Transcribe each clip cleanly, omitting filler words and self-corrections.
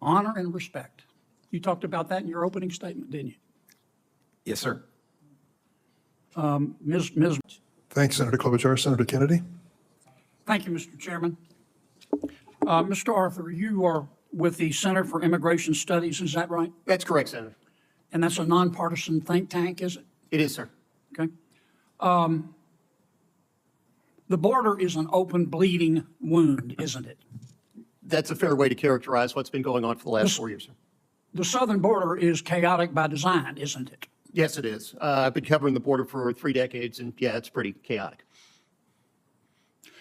honor, and respect. You talked about that in your opening statement, didn't you? Yes, sir. Ms. Thanks, Senator Klobuchar. Senator Kennedy? Thank you, Mr. Chairman. Mr. Arthur, you are with the Center for Immigration Studies, is that right? That's correct, Senator. And that's a nonpartisan think tank, is it? It is, sir. Okay. The border is an open, bleeding wound, isn't it? That's a fair way to characterize what's been going on for the last 4 years, sir. The southern border is chaotic by design, isn't it? Yes, it is. I've been covering the border for 3 decades, and yeah, it's pretty chaotic.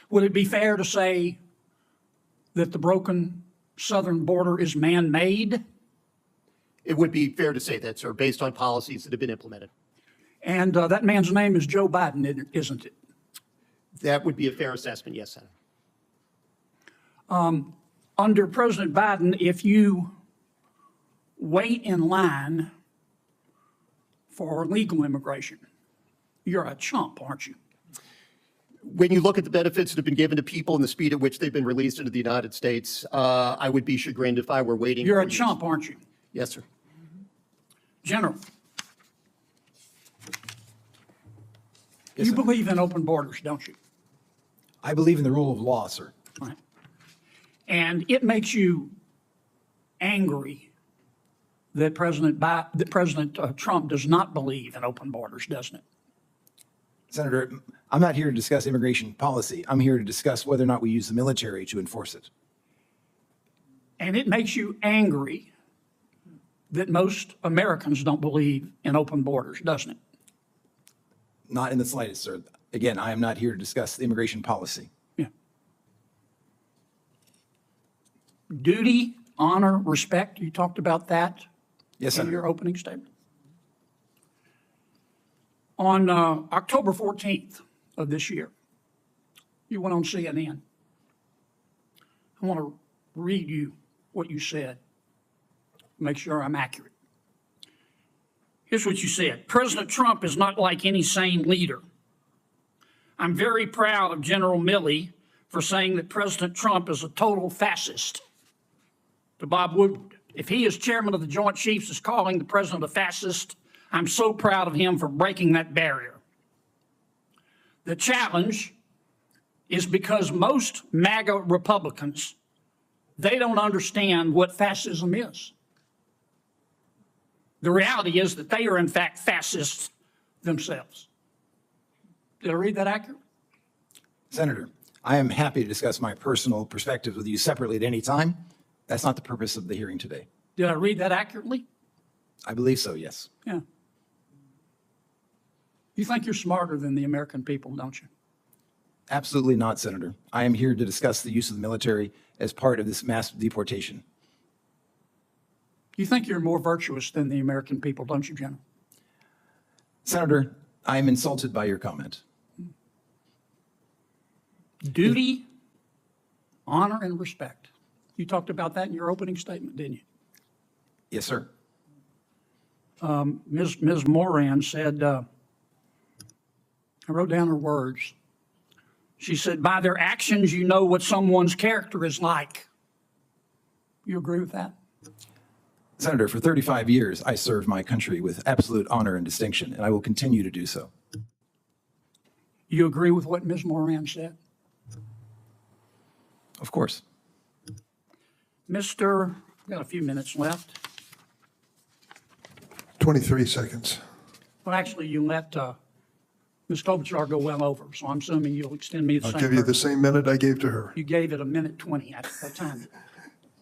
Would it be fair to say that the broken southern border is man-made? It would be fair to say that, sir, based on policies that have been implemented. And that man's name is Joe Biden, isn't it? That would be a fair assessment, yes, Senator. Under President Biden, if you wait in line for legal immigration, you're a chump, aren't you? When you look at the benefits that have been given to people and the speed at which they've been released into the United States, I would be chagrined if I were waiting. You're a for years. chump, aren't you? Yes, sir. General, Yes, you sir. believe in open borders, don't you? I believe in the rule of law, sir. Right. And it makes you angry that President Trump does not believe in open borders, doesn't it? Senator, I'm not here to discuss immigration policy. I'm here to discuss whether or not we use the military to enforce it. And it makes you angry that most Americans don't believe in open borders, doesn't it? Not in the slightest, sir. Again, I am not here to discuss the immigration policy. Yeah. Duty, honor, respect, you talked about that Yes, in Senator. your opening statement. On October 14th of this year, you went on CNN. I want to read you what you said, make sure I'm accurate. Here's what you said. President Trump is not like any sane leader. I'm very proud of General Milley for saying that President Trump is a total fascist. To Bob Woodward, if he as chairman of the Joint Chiefs is calling the president a fascist, I'm so proud of him for breaking that barrier. The challenge is because most MAGA Republicans, they don't understand what fascism is. The reality is that they are in fact fascists themselves. Did I read that accurately? Senator, I am happy to discuss my personal perspectives with you separately at any time. That's not the purpose of the hearing today. Did I read that accurately? I believe so, yes. Yeah. You think you're smarter than the American people, don't you? Absolutely not, Senator. I am here to discuss the use of the military as part of this mass deportation. You think you're more virtuous than the American people, don't you, General? Senator, I am insulted by your comment. Duty, honor, and respect. You talked about that in your opening statement, didn't you? Yes, sir. Ms. Moran said, I wrote down her words. She said, by their actions, you know what someone's character is like. You agree with that? Senator, for 35 years, I served my country with absolute honor and distinction, and I will continue to do so. You agree with what Ms. Moran said? Of course. I've got a few minutes left. 23 seconds. Well, actually, you let Ms. Klobuchar go well over, so I'm assuming you'll extend me the I'll same. give you the courtesy. same minute I gave to her. You gave it a minute 20 at that time.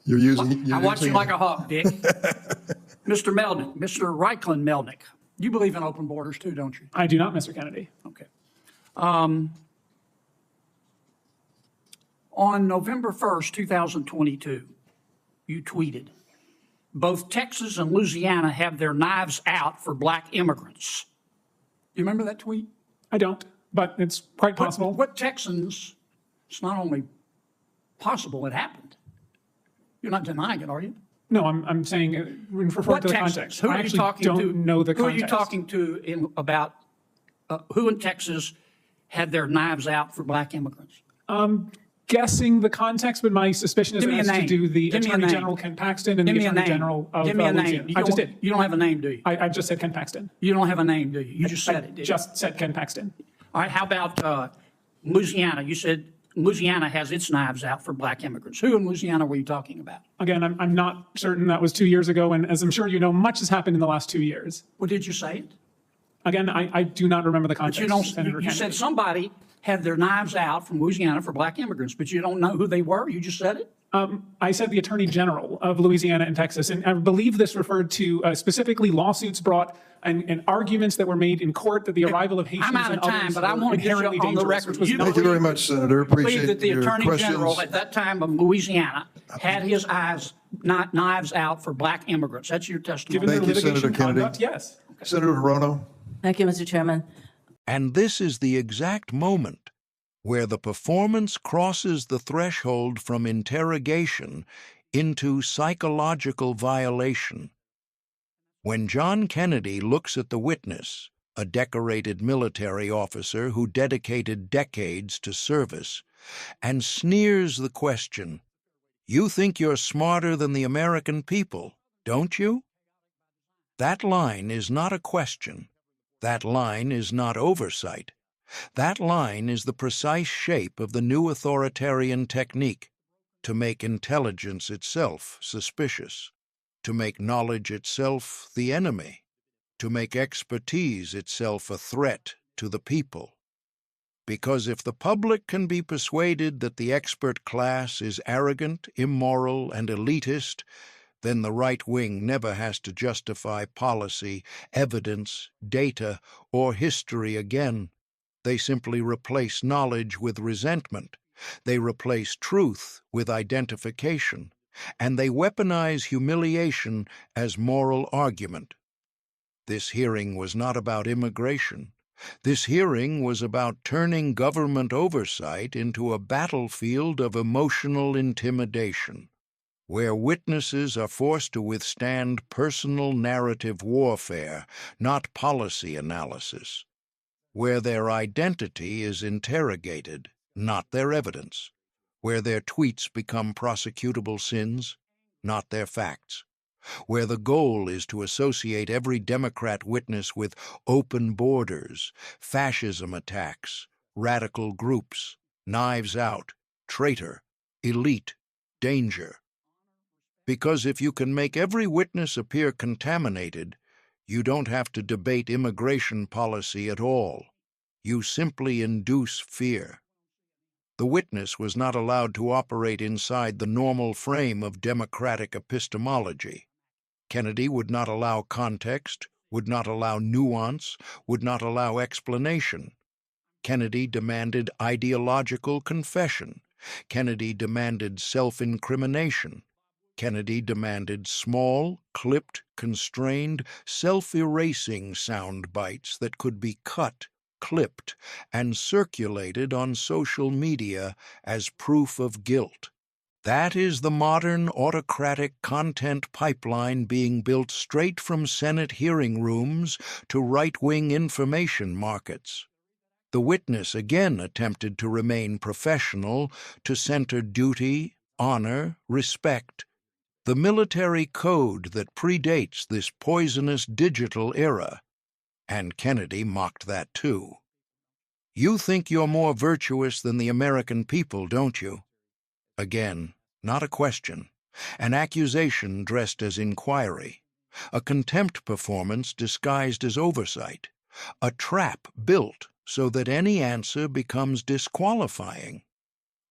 You're using. I watch you like a hawk, Dick. Mr. Melnick, Mr. Reichlin Melnick, you believe in open borders too, don't you? I do not, Mr. Kennedy. Okay. On November 1st, 2022, you tweeted, both Texas and Louisiana have their knives out for black immigrants. Do you remember that tweet? I don't, but it's quite possible. What Texans, it's not only possible, it happened. You're not denying it, are you? No, I'm saying in referring What to the Texans? context. Who I are you actually talking don't to? know the Who context. are you talking to who in Texas had their knives out for black immigrants? guessing the context, but my suspicion is Give it me a has to name. do the Give me a Attorney name. General Ken Paxton and Give the me a Attorney name. General of Give me a Louisiana. name. I just did. You don't have a name, do you? I just said Ken Paxton. You don't have a name, do you? You just said it, did you? Just said Ken Paxton. All right, how about Louisiana? You said Louisiana has its knives out for black immigrants. Who in Louisiana were you talking about? Again, I'm not certain. That was 2 years ago, and as I'm sure you know, much has happened in the last 2 years. Well, did you say it? Again, I do not remember the But context. you don't, Senator you said Kennedy. somebody had their knives out from Louisiana for black immigrants, but you don't know who they were? You just said it? I said the Attorney General of Louisiana and Texas, and I believe this referred to specifically lawsuits brought and arguments that were made in court that the arrival of Haitians I'm out and of time, others but I were want to get you inherently on the dangerous, record. which was You not Thank you very much, Senator. believe Appreciate that the your Attorney General questions. at that time of Louisiana had his knives out for black immigrants. That's your testimony. given their Thank you, Senator litigation Kennedy. conduct. Yes. Senator Hirono. Thank you, Mr. Chairman. And this is the exact moment where the performance crosses the threshold from interrogation into psychological violation. When John Kennedy looks at the witness, a decorated military officer who dedicated decades to service, and sneers the question, "You think you're smarter than the American people, don't you?" That line is not a question. That line is not oversight. That line is the precise shape of the new authoritarian technique to make intelligence itself suspicious, to make knowledge itself the enemy, to make expertise itself a threat to the people. Because if the public can be persuaded that the expert class is arrogant, immoral, and elitist, then the right wing never has to justify policy, evidence, data, or history again. They simply replace knowledge with resentment. They replace truth with identification. And they weaponize humiliation as moral argument. This hearing was not about immigration. This hearing was about turning government oversight into a battlefield of emotional intimidation, where witnesses are forced to withstand personal narrative warfare, not policy analysis, where their identity is interrogated, not their evidence, where their tweets become prosecutable sins, not their facts, where the goal is to associate every Democrat witness with open borders, fascism attacks, radical groups, knives out, traitor, elite, danger. Because if you can make every witness appear contaminated, you don't have to debate immigration policy at all. You simply induce fear. The witness was not allowed to operate inside the normal frame of democratic epistemology. Kennedy would not allow context, would not allow nuance, would not allow explanation. Kennedy demanded ideological confession. Kennedy demanded self-incrimination. Kennedy demanded small, clipped, constrained, self-erasing sound bites that could be cut, clipped, and circulated on social media as proof of guilt. That is the modern autocratic content pipeline being built straight from Senate hearing rooms to right-wing information markets. The witness again attempted to remain professional, to center duty, honor, respect, the military code that predates this poisonous digital era, and Kennedy mocked that too. You think you're more virtuous than the American people, don't you? Again, not a question, an accusation dressed as inquiry, a contempt performance disguised as oversight, a trap built so that any answer becomes disqualifying.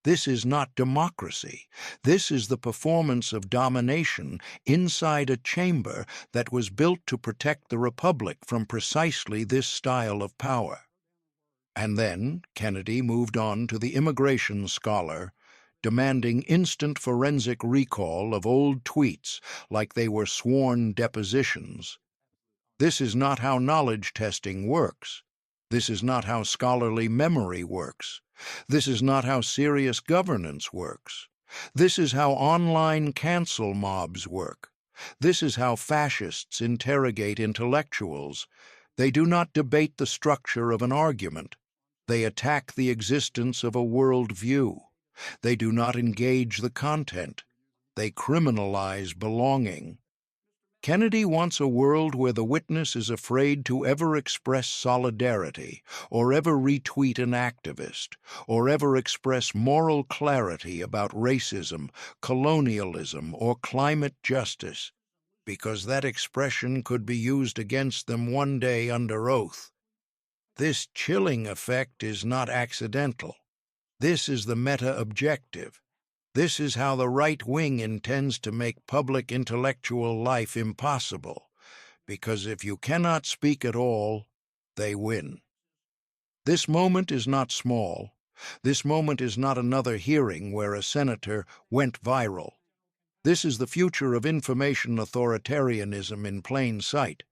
This is not democracy. This is the performance of domination inside a chamber that was built to protect the Republic from precisely this style of power. And then Kennedy moved on to the immigration scholar, demanding instant forensic recall of old tweets like they were sworn depositions. This is not how knowledge testing works. This is not how scholarly memory works. This is not how serious governance works. This is how online cancel mobs work. This is how fascists interrogate intellectuals. They do not debate the structure of an argument. They attack the existence of a world view. They do not engage the content. They criminalize belonging. Kennedy wants a world where the witness is afraid to ever express solidarity, or ever retweet an activist, or ever express moral clarity about racism, colonialism, or climate justice, because that expression could be used against them one day under oath. This chilling effect is not accidental. This is the meta-objective. This is how the right wing intends to make public intellectual life impossible, because if you cannot speak at all, they win. This moment is not small. This moment is not another hearing where a senator went viral. This is the future of information authoritarianism in plain sight.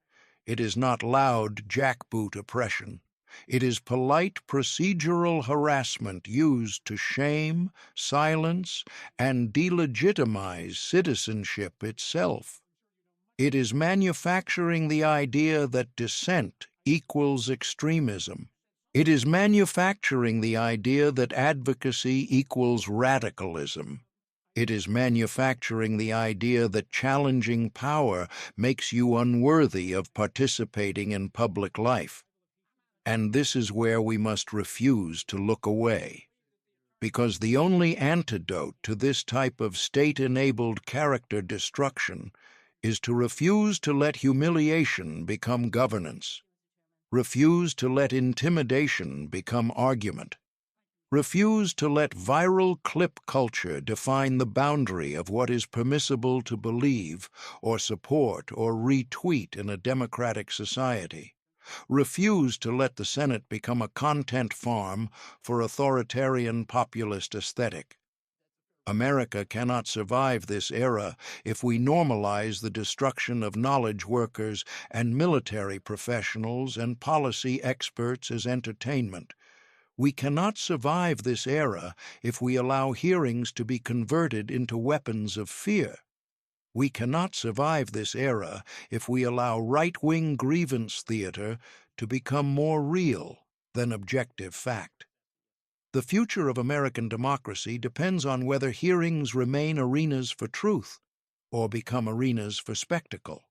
It is not loud jackboot oppression. It is polite procedural harassment used to shame, silence, and delegitimize citizenship itself. It is manufacturing the idea that dissent equals extremism. It is manufacturing the idea that advocacy equals radicalism. It is manufacturing the idea that challenging power makes you unworthy of participating in public life. And this is where we must refuse to look away. Because the only antidote to this type of state-enabled character destruction is to refuse to let humiliation become governance. Refuse to let intimidation become argument. Refuse to let viral clip culture define the boundary of what is permissible to believe or support or retweet in a democratic society. Refuse to let the Senate become a content farm for authoritarian populist aesthetic. America cannot survive this era if we normalize the destruction of knowledge workers and military professionals and policy experts as entertainment. We cannot survive this era if we allow hearings to be converted into weapons of fear. We cannot survive this era if we allow right-wing grievance theater to become more real than objective fact. The future of American democracy depends on whether hearings remain arenas for truth or become arenas for spectacle.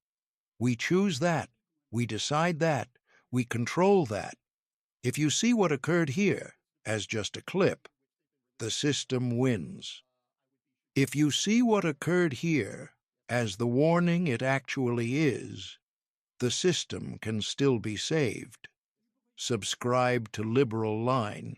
We choose that, we decide that, we control that. If you see what occurred here as just a clip, the system wins. If you see what occurred here as the warning it actually is, the system can still be saved. Subscribe to Liberal Line.